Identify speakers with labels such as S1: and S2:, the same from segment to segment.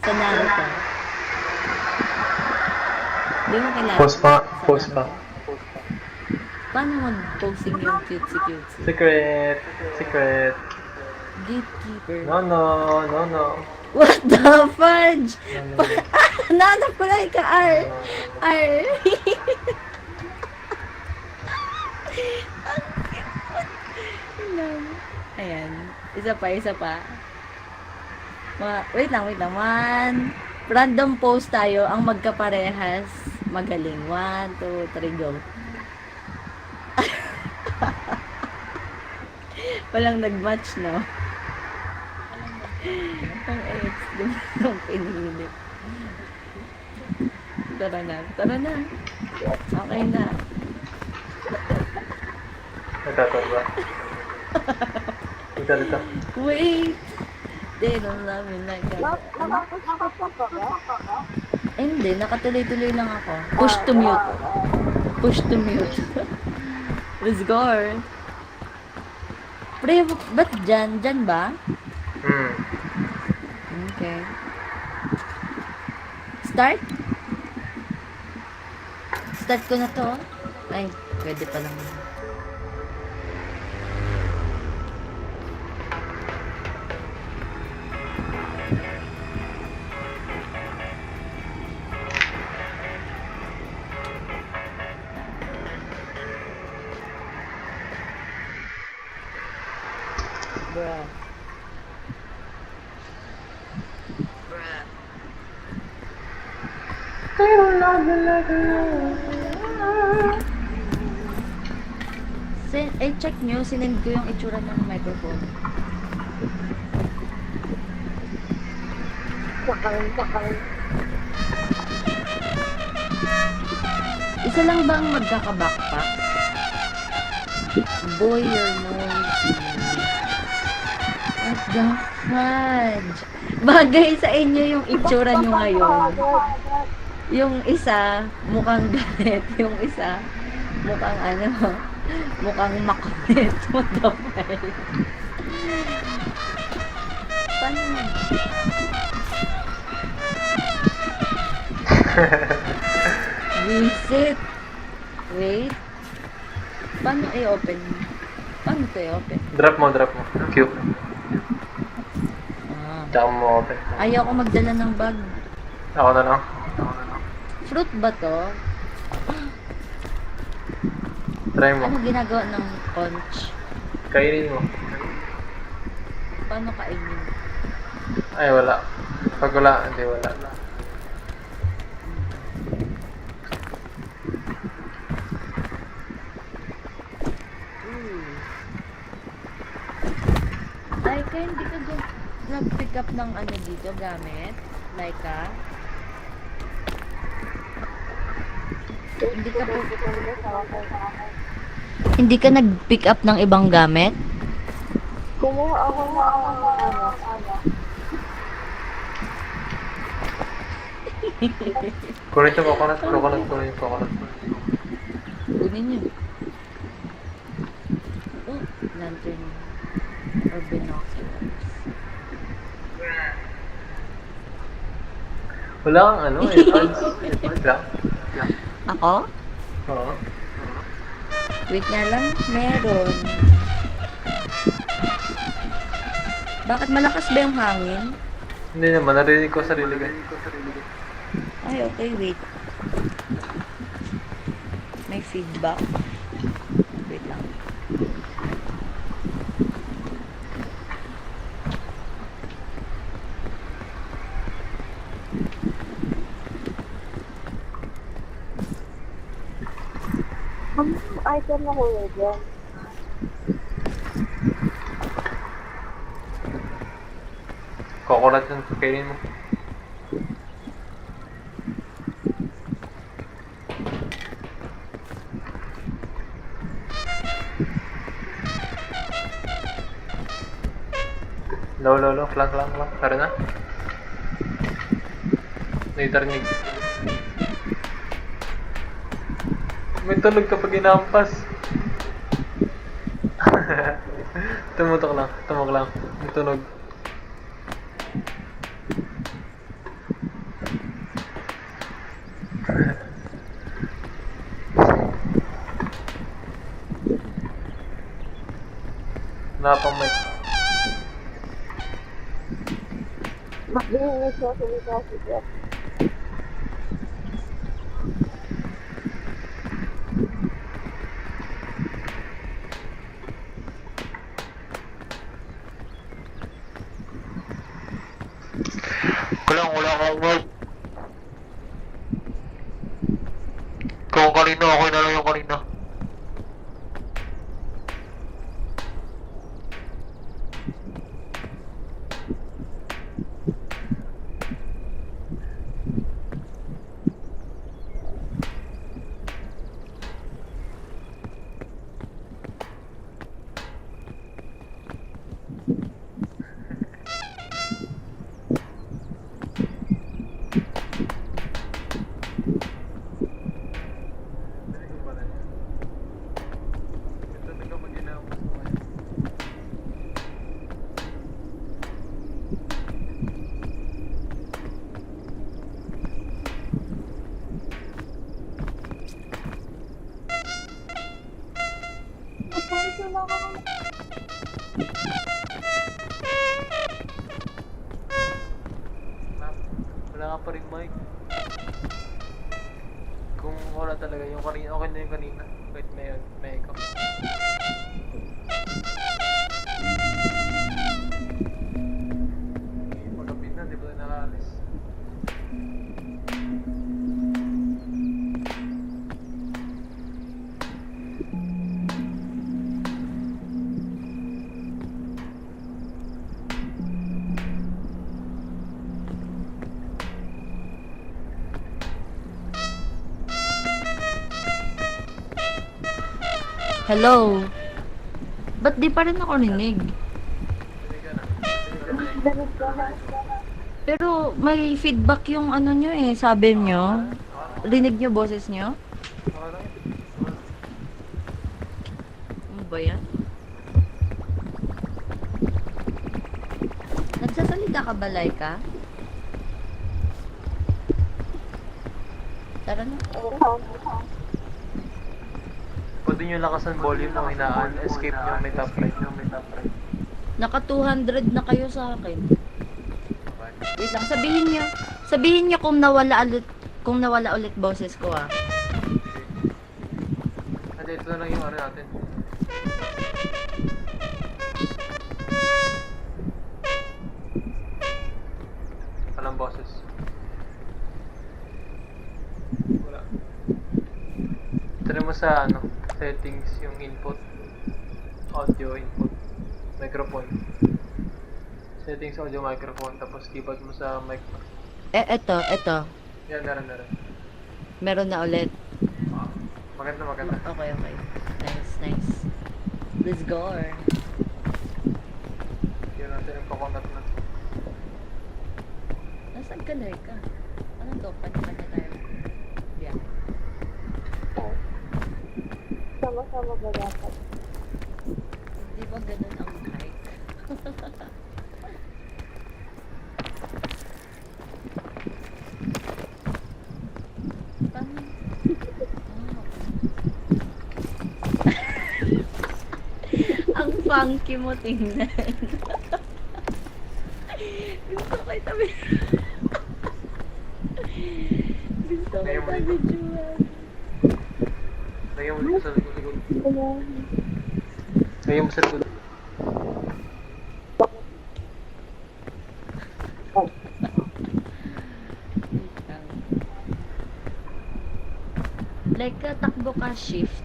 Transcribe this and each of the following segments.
S1: Sa Naruto. Di mo kilala?
S2: Post pa.
S1: Sa
S2: Post pa.
S1: Naruto. Paano mag-posting yung cutesy-cutesy?
S2: Secret. Secret.
S1: Gatekeeper.
S2: No, no. No, no.
S1: What the fudge?
S2: No, no.
S1: Nanap ko lang ka, R. R. Ayan. Isa pa, isa pa. Wait lang. One. Random post tayo. Ang magkaparehas. Magaling. 1, 2, 3, go. Walang nag-match, no? Ang ex, yung pinili. Tara na. Okay na.
S2: Nagtatorba. Dito.
S1: Wait! They don't love me like that. Hindi, nakatuloy-tuloy lang ako. Push to mute. Let's go. Pre, ba't dyan? Dyan ba? Okay. Start ko na to. Ay, pwede pa lang. Bruh. Check nyo, sinend ko yung itsura ng microphone. Isa lang ba ang magkaka-backpack? Boy, your nose. What the fudge? Bagay sa inyo yung itsura nyo ngayon. Yung isa, mukhang galit. Yung isa, mukhang mukhang makulit. What the fudge? Paano mo? Visit. Wait. Paano i-open? Paano ito i-open?
S2: Drop mo. Q. Tsaka mo open.
S1: Ayaw ko magdala ng bag.
S2: Ako na lang.
S1: Fruit ba to?
S2: Try mo.
S1: Ano ginagawa ng conch?
S2: Kainin mo.
S1: Paano kainin?
S2: Ay, wala. Pag wala, hindi wala.
S1: Ay, kaya hindi ka nag-pick up ng ano dito, gamit? Laika? Hindi ka nag-pick up ng ibang gamit?
S3: Kumuha ako ng
S2: Kunin ito, coconut. Kunin yung coconut.
S1: Kunin nyo. Oh, lantern. Or binoculars.
S2: Wala kang ano, earbuds lang.
S1: Ako?
S2: Oo.
S1: Wait na lang, meron. Bakit malakas ba yung hangin?
S2: Hindi naman, narinig ko sarili ko.
S1: Ay, okay, wait. May feedback. Wait lang.
S3: Anong item na kuya dyan?
S2: Coconut yung kainin mo. Low. Flank. Tara na. Naitarnig. May tulog kapag inampas. Tumutok lang. May tunog. Wala pang mic.
S3: Makbihin siya sa si Jeff.
S4: Wala akong mic. Kung kanina, okay na lang yung kanina.
S2: Hindi ko pala yan. Ito na kapag ginamit ko ngayon.
S3: Ito na ako.
S2: Wala ka pa rin mic. Kung wala talaga yung kanina, okay na yung kanina. Kahit may echo. Pagkapit na, di ba tayo nakaalis?
S1: Hello? Ba't di pa rin ako rinig?
S2: Hindi ka na. Hindi ka na.
S3: Dalit ka na.
S1: Pero may feedback yung ano nyo eh, sabi nyo. Rinig nyo boses nyo?
S2: Okay lang yun.
S1: Ano ba yan? Nagsasalita ka ba, Laika? Tara na.
S2: Pwede nyo lakasan volume o hinaan. Escape nyo, may top right.
S1: Naka 200 na kayo sa akin.
S2: Okay.
S1: Wait lang, sabihin nyo kung nawala ulit boses ko ah.
S2: Hindi, ito na lang yung ano natin. Walang boses. Wala. Try mo sa ano, settings yung input. Audio input. Microphone. Settings audio microphone. Tapos keypad mo sa mic.
S1: Eto.
S2: Yan, meron.
S1: Meron na ulit.
S2: Maganda.
S1: Okay. Nice. Let's go.
S2: Yun natin yung kakontat na.
S1: Nasaan ka, Laika? Ano to? Kanya-kanya tayo. Yeah.
S3: Sama-sama ba dapat?
S1: Di ba ganun ang hike? Paano? Ang funky mo tingnan. Gusto ko itabi. Gusto ko itabi, Juan.
S2: Lagyan mo sa likod. Lagyan mo sa likod.
S1: Like, takbo ka shift.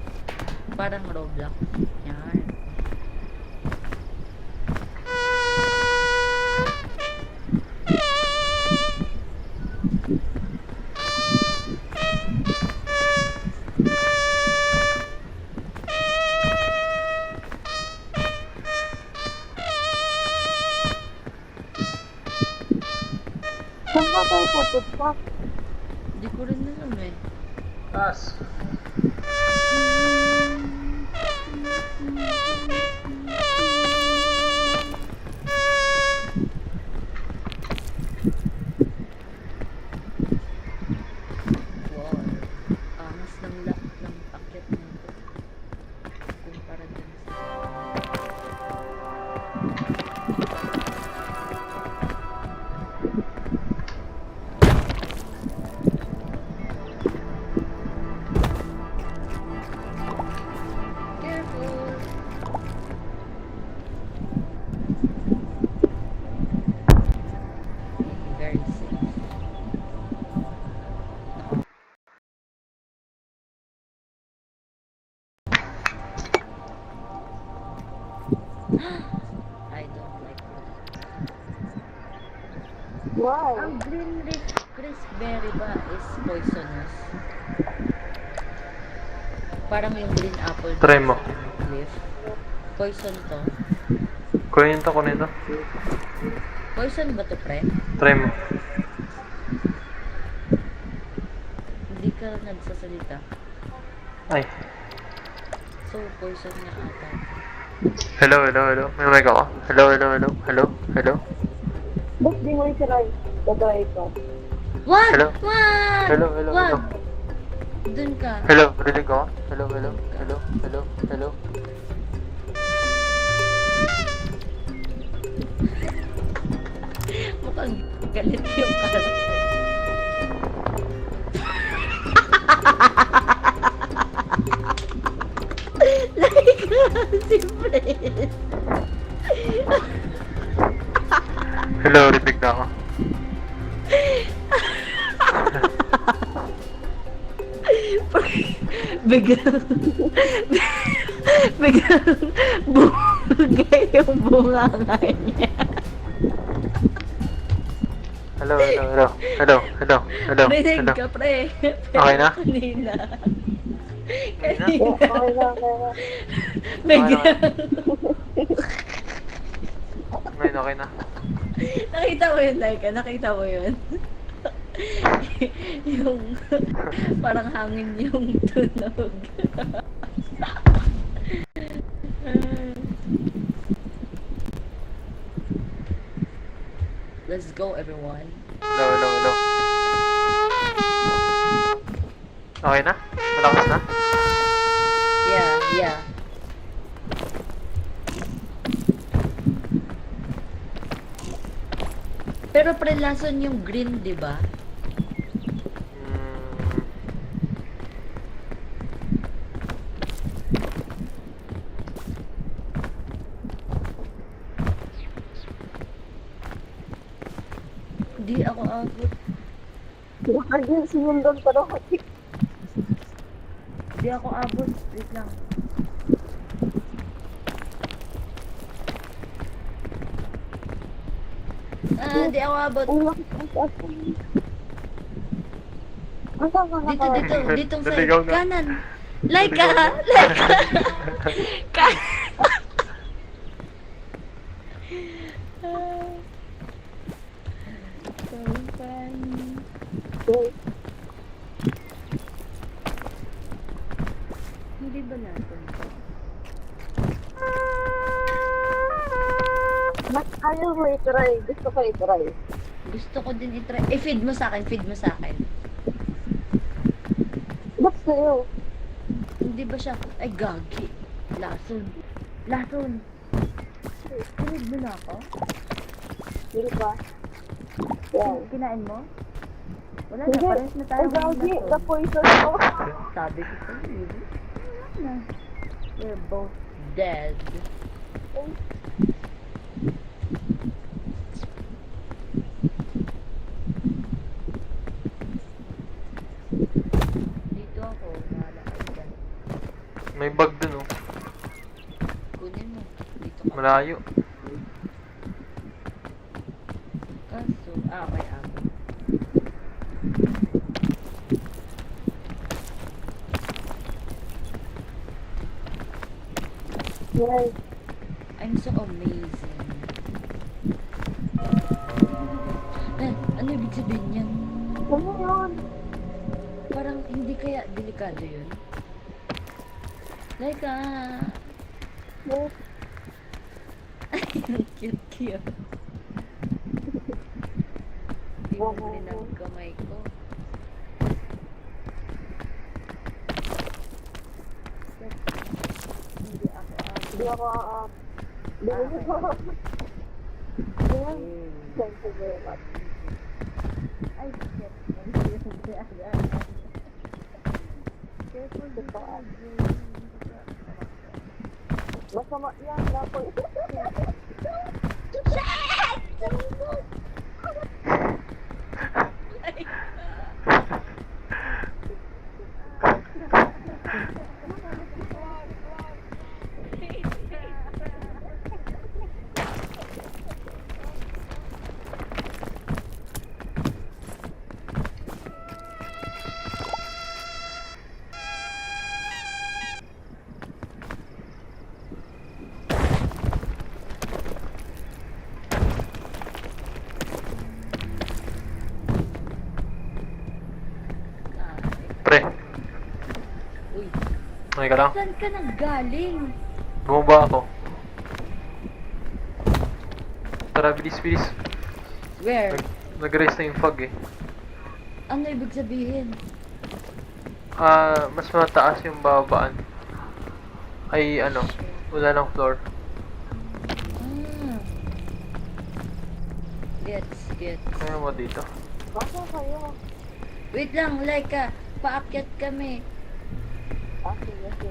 S1: Parang Roblox. Yan.
S3: Saan ka tayo pupunta?
S1: Hindi ko rin alam eh.
S2: Taas.
S1: Wow. Angas ng pakyat nito. Kumpara dun sa...
S3: Why?
S1: Ang green crispberry ba is poisonous? Parang yung green apple.
S2: Try mo.
S1: Leaf. Poison to.
S2: Kunin to, kunin to.
S1: Poison ba to, pre?
S2: Try mo.
S1: Hindi ka nagsasalita.
S2: Ay.
S1: So, poison nga ata.
S2: Hello, hello, hello. May mic ako. Hello, hello, hello. Hello, hello.
S3: Ba't di mo i-try? Tatry ko.
S1: Wag!
S2: Hello?
S1: Wag!
S2: Hello, hello,
S1: Wag!
S2: hello.
S1: Dun ka.
S2: Hello, rinig ako. Hello, hello, hello, hello, hello.
S1: Mukhang galit yung karakter. Like, si Fred.
S2: Hello, rinig na ako.
S1: Biglang bumugay yung bunganga niya.
S2: Hello, hello, hello. Hello, hello, hello,
S1: Rinig
S2: hello.
S1: ka, pre.
S2: Okay na?
S1: Kanina.
S3: Yeah, okay na, okay na.
S1: Biglang,
S2: Ngayon, okay na.
S1: nakita mo yun, Laika, nakita mo yun. Yung, parang hangin yung tunog. Let's go, everyone.
S2: Hello, hello, hello. Okay na? Malakas na?
S1: Yeah, yeah. Pero pre, lason yung green, di ba?
S2: Hmm.
S1: Di ako abot.
S3: Baka din sinundan pa daw.
S1: Di ako abot. Wait lang. Di ako abot.
S3: Ang laki ang taas. Ang saan ka
S1: Dito,
S3: naka-
S1: dito. Ditong side.
S2: Naligaw na.
S1: Kanan. Laika! Laika! Kanan! So funny.
S3: Wait,
S1: Hindi ba natin to?
S3: mas ayaw mo i-try. Gusto ko i-try.
S1: Gusto ko din i-try. Feed mo sa akin. Feed mo sa akin.
S3: Ba't sa'yo?
S1: Hindi ba siya... Ay, gagi. Lason. Lason. Feed mo na ako?
S3: Hindi ba? Yan.
S1: Kinain mo? Wala na.
S3: Hindi.
S1: Pares na tayo.
S3: Ay,
S1: ng
S3: gagi.
S1: lason.
S3: Na-poison ko.
S1: Sabi ko sa iyo. Na. We're both dead. Dito ako. Wala kayo dyan.
S2: May bug dun, oh.
S1: Kunin mo. Dito ka.
S2: Malayo.
S1: Kaso, okay, ako.
S3: Yan.
S1: I'm so amazing. Ano ibig sabihin niyan?
S3: Ano yun?
S1: Parang hindi kaya delikado yun? Like,
S3: Wait.
S1: ang cute-cute. Tingnan mo rin ang kamay ko. Hindi ako
S3: Hindi ako Hindi ko. Yan. Thank you very much.
S1: Ay, shit. Careful dito.
S3: Masama yan. Na-poison.
S2: Pre,
S1: Uy,
S2: okay ka lang?
S1: saan ka nanggaling?
S2: Bumaba ako. Tara, bilis, bilis.
S1: Where?
S2: Nag-raise na yung fog eh.
S1: Ano ibig sabihin?
S2: Mas mataas yung babaan. Ay, ano, wala ng floor.
S1: Ah. Gets.
S2: Kaya mo dito.
S3: Basta kayo.
S1: Wait lang, Laika. Paakyat kami.
S3: Ah, sige.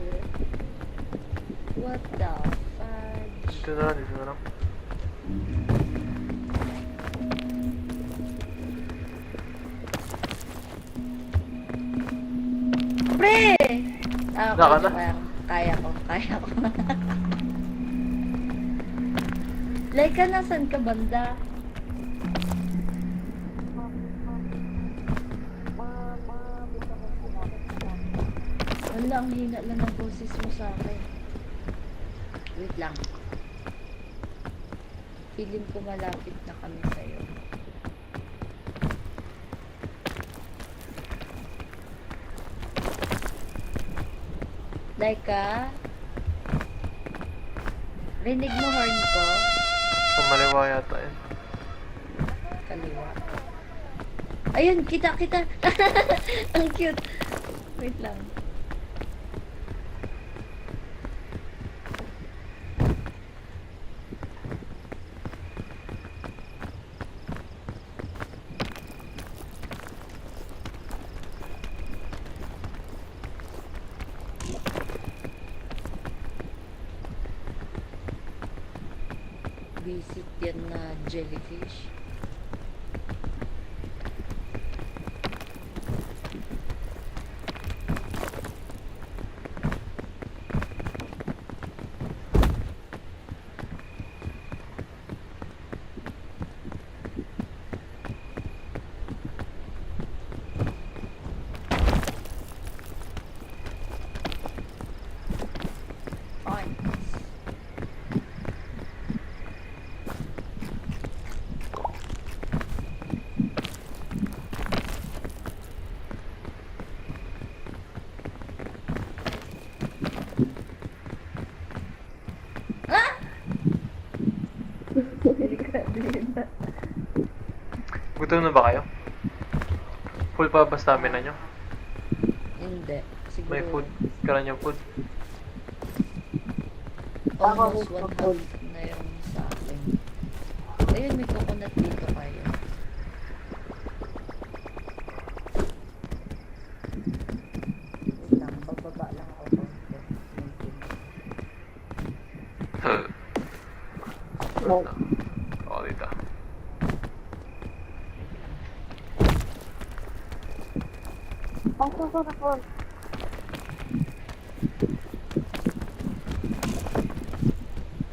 S1: What the fudge?
S2: Dito na lang, dito na lang.
S1: Pre! Ah,
S2: Naka
S1: okay,
S2: na?
S1: kaya ko. Laika, nasan ka banda? Wala, ang hina lang ng boses mo sa akin. Wait lang. Feeling ko malapit na kami sa'yo. Laika? Rinig mo horn ko?
S2: Pamaliwa yata yun.
S1: Kaliwa. Ayun, kita. Ang cute. Wait lang. Visit yan na jellyfish. Fine.
S2: Gutom na ba kayo? Full pa ba stamina nyo?
S1: Hindi. Siguro.
S2: May food? Karan yung food?
S1: Almost
S3: Ako,
S1: one half na yung sa akin. Ayun, may coconut dito kayo. Wait lang, pagbaba lang ako konti.
S2: Oo, dito.
S3: Pasok na po.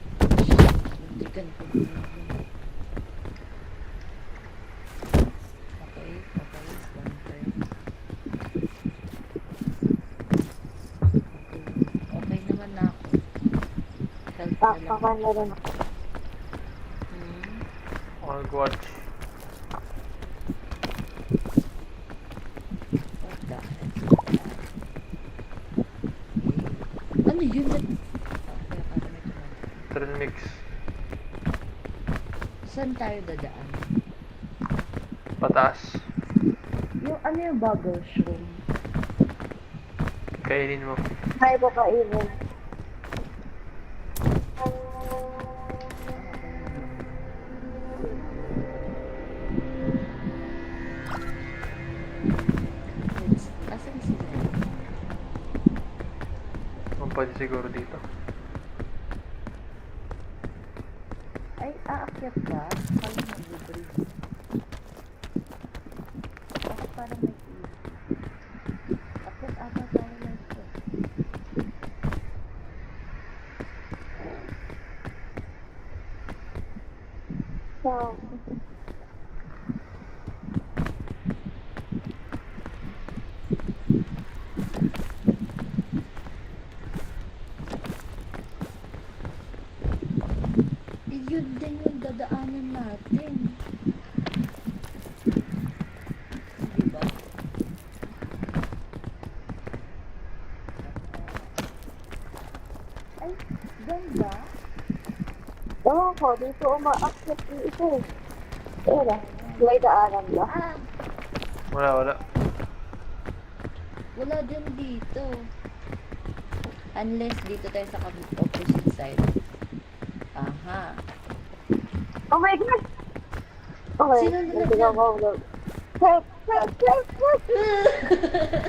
S1: Muntikan ko. Okay, bantay. Okay naman na ako. Health na lang.
S3: Pakakanda rin ako.
S2: I'll watch.
S1: What the heck? Ano yun? Okay, para may tumatay.
S2: Trail mix.
S1: Saan tayo dadaan?
S2: Pataas.
S1: Yung ano yung bubble shroom?
S2: Kainin mo.
S3: Kaya ko kainin.
S1: Asan sila?
S2: Ang pwede siguro dito.
S1: Ay, aakyat ka? Parang mag-breathe. Ako parang may akyat ata tayo lang ito.
S3: So,
S1: Yun din yung dadaanan natin.
S3: Ewan ko, dito uma-accept yung ito eh. Tira, may daanan ba?
S1: Ah,
S2: Wala.
S1: wala din dito. Unless dito tayo sa opposite side. Aha.
S3: Oh my God! Okay,
S1: Sino
S3: hindi na ako. Help! Help! Help! Help!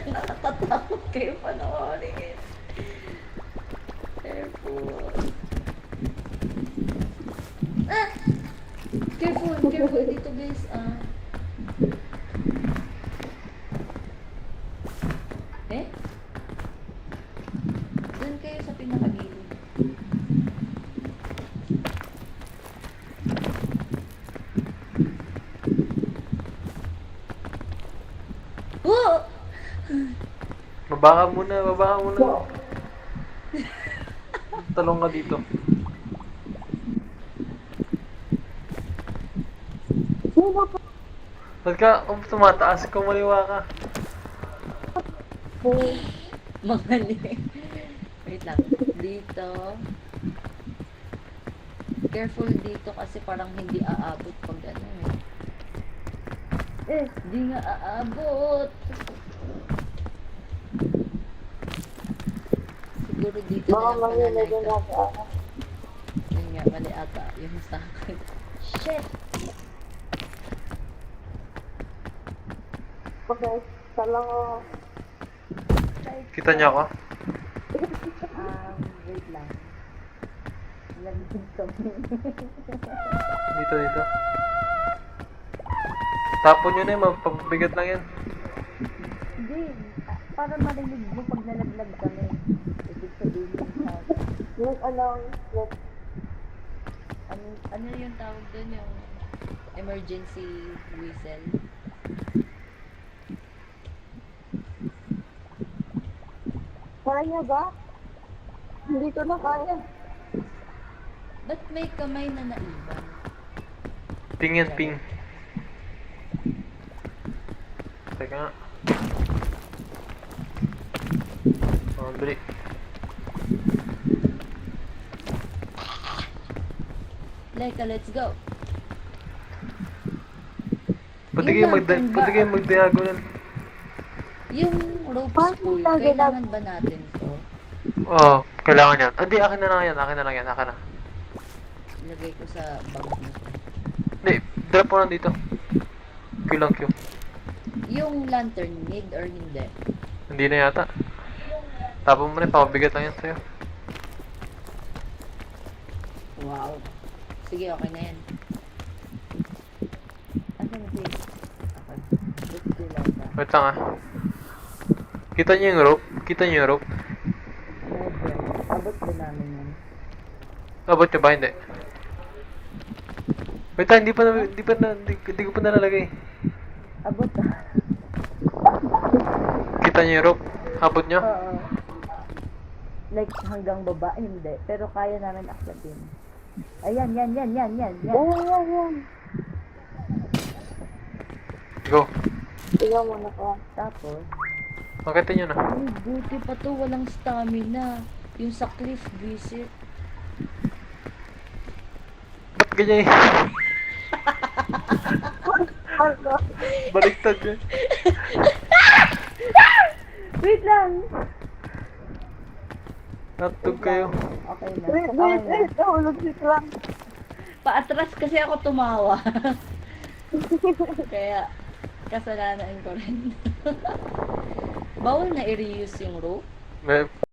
S1: Nakakatakot kayo panoorin. Careful. Ah! Careful dito guys. Ah. Eh? Doon kayo sa pinakagilid. Oh!
S2: Baba ka muna. Talong ka dito.
S3: Sino po?
S2: Ba't ka tumataas? Kumaliwa ka.
S1: Mali. Wait lang. Dito. Careful dito kasi parang hindi aabot pag ano eh. Di nga aabot. Siguro dito
S3: Baka
S1: na lang
S3: mahila
S1: pananay
S3: din
S1: ka.
S3: ako.
S1: Yun nga, mali ata yung sa akin. Shit!
S3: Okay, salang ako.
S2: Kita niya ako?
S1: Wait lang. Lagyan kami.
S2: Dito. Tapon nyo na yun. Mapabigat lang yan.
S1: Hindi. Para marinig mo pag nalaglag kami. Ibig sabihin yung sound.
S3: Nag-announce.
S1: Ano yung tawag doon? Yung emergency whistle?
S3: Kaya ba? Hindi ko na kaya.
S1: Ba't may kamay na naiwan?
S2: Ping yan, ping. Teka nga. Oh, dali.
S1: Leka, let's go.
S2: Pwede
S1: Yung
S2: kayo
S1: lantern ba?
S2: mag-diagonal.
S1: Yung rope
S3: Paano
S1: spool,
S3: tayo
S1: kailangan ba natin to?
S2: Oo, kailangan yan. Hindi, akin na lang yan. Akin na.
S1: Ilagay ko sa bag nito.
S2: Hindi, drop mo lang dito. Q lang Q.
S1: Yung lantern, need or hindi?
S2: Hindi na yata. Tapon mo na, papabigat lang yan sa'yo.
S1: Wow. Sige, okay na yan. Asan si? Okay. Let's do like that.
S2: Wait lang ah. Kita niyo yung rope?
S1: Medyo. Abot din namin yan.
S2: Abot nyo ba? Hindi. Wait lang, hindi ko pa nalalagay.
S1: Abot ah.
S2: Kita niyo yung rope? Abot nyo?
S1: Oo. Like hanggang baba, hindi. Pero kaya namin akyatin. Ayan, yan.
S3: Oo, yan.
S2: Go.
S3: Tingnan mo na ko.
S1: Tapos,
S2: Makitin nyo na.
S1: ay, buti pa to, walang stamina. Yung sa cliff visit.
S2: Ba't ganyan yun?
S3: Ano?
S2: Baliktad yun.
S1: Wait lang!
S2: Natug kayo.
S1: Okay na.
S3: Wait,
S1: Okay na.
S3: nahulog sit lang.
S1: Paatras kasi ako tumawa. Kaya, kasalanan ko rin. Bawal na i-reuse yung rope?
S2: May